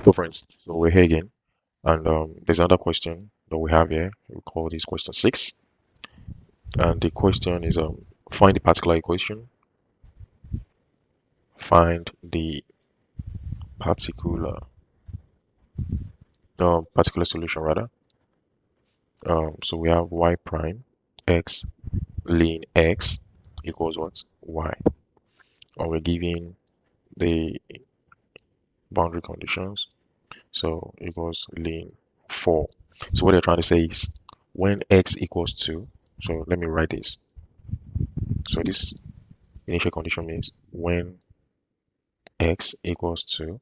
So friends, so we're here again, and there's another question that we have here. We call this question 6, and the question is find the particular equation, find the particular particular solution rather. So we have y prime x ln x equals what? Y, and we're giving the boundary conditions. So equals ln 4. So what they're trying to say is when x equals 2. So let me write this. So this initial condition means when x equals to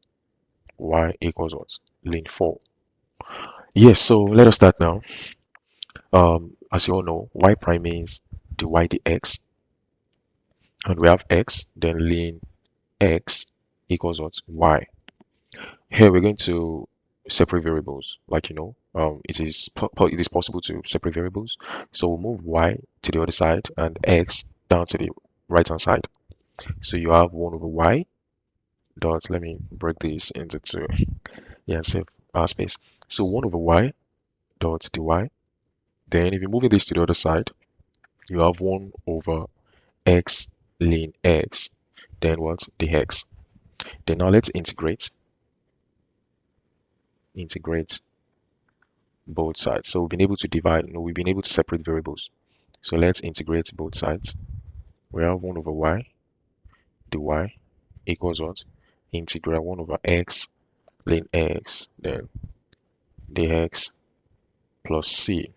y equals what? Ln 4. Yes, so let us start now. As you all know, y prime means dy dx, and we have x, then ln x equals what? Y. Here we're going to separate variables, like it is possible to separate variables. So we'll move y to the other side and x down to the right hand side. So you have 1 over y dot, let me break this into two. Yeah, save our space. So 1 over y dot dy. Then if you're moving this to the other side, you have 1 over x ln x. Then what? Dx. Then now let's integrate both sides. So we've been able to divide, we've been able to separate variables. So let's integrate both sides. We have 1 over y dy equals what? Integral 1 over x ln x, then dx plus c.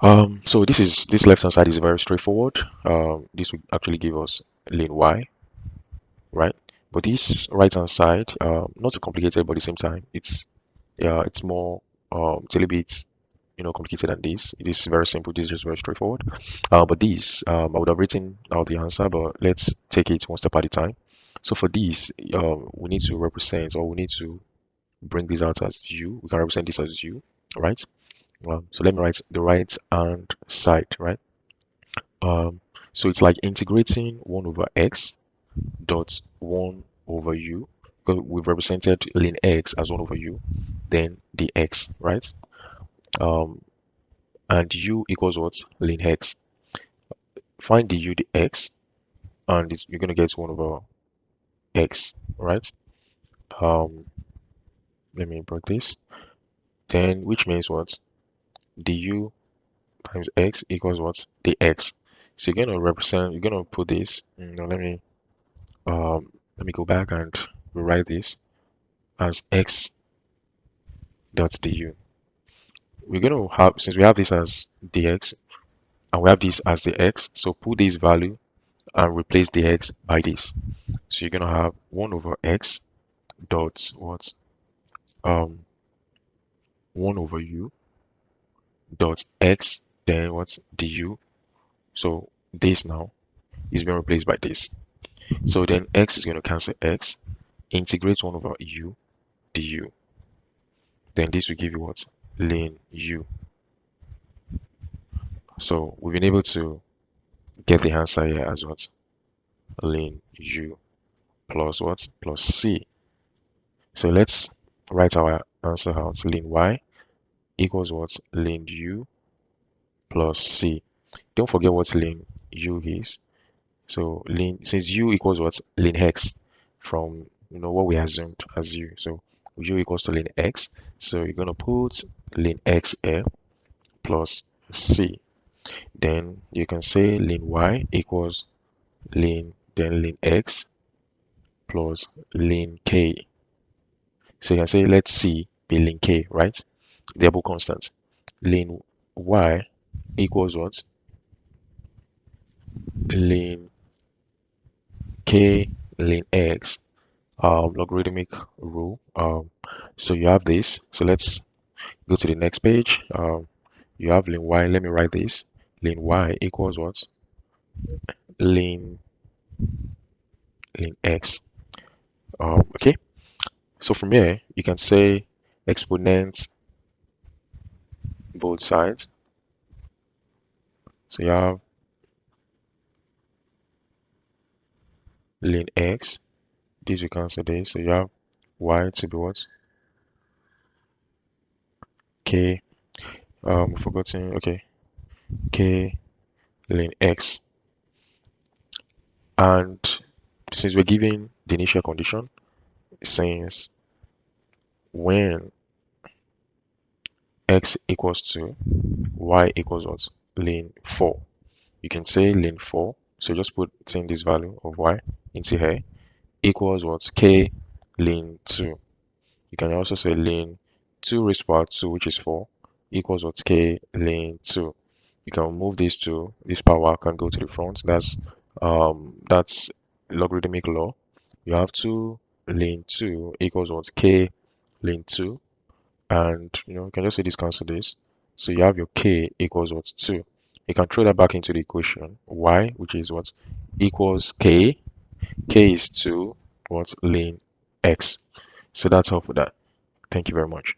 So this left hand side is very straightforward. This would actually give us ln y, right? But this right hand side, not so complicated, but at the same time, it's more it's a little bit complicated than this. It is very simple. This is just very straightforward. But this I would have written out the answer, but let's take it one step at a time. So for this, we need to represent, or we need to bring this out as u. We can represent this as u, right? So let me write the right hand side, right? Um, so it's like integrating 1 over x dot 1 over u, because we've represented ln x as 1 over u, then dx, right? Um, and u equals what? Ln x. Find the u dx, and you're going to get 1 over x, right? Um, Let me break this. Then, which means what? Du times x equals what? Dx. So you're going to represent, you're going to put this, let me go back and rewrite this as x dot du. We're going to have, since we have this as dx and we have this as the x, so put this value and replace the x by this. So you're going to have 1 over x dot what? Um, 1 over u dot x, then what? Du. So this now is being replaced by this. So then x is going to cancel x, integrate 1 over u du. Then this will give you what? Ln u. So we've been able to get the answer here as what? Ln u plus what? Plus c. So let's write our answer out. Ln y equals what? Ln u plus c. Don't forget what ln u is. So since u equals what? Ln x, from what we assumed as u. So u equals to ln x. So you're gonna put ln x here plus c. Then you can say ln y equals ln x plus ln k. So you can say let c be ln k, right? They're both constants. Ln y equals what? Ln k ln x, logarithmic rule. So you have this. So let's go to the next page. You have ln y. Let me write this. Ln y equals what? Ln x. Okay. So from here, you can say exponent both sides. So you have ln x. This you cancel this. So you have y to be what? K, forgotten, okay, K ln X. And since we're given the initial condition, since when X equals to Y equals what? Ln 4. You can say ln 4. So just put in this value of Y into here equals what? K ln 2. You can also say ln 2 raised to power 2, which is 4, equals what? K ln 2. You can move these two. This power can go to the front. That's logarithmic law. You have 2 ln 2 equals what? K ln 2. And you can just say this cancel this. So you have your K equals what? 2. You can throw that back into the equation. Y, which is what? Equals K. K is 2, what? Ln X. So that's all for that. Thank you very much.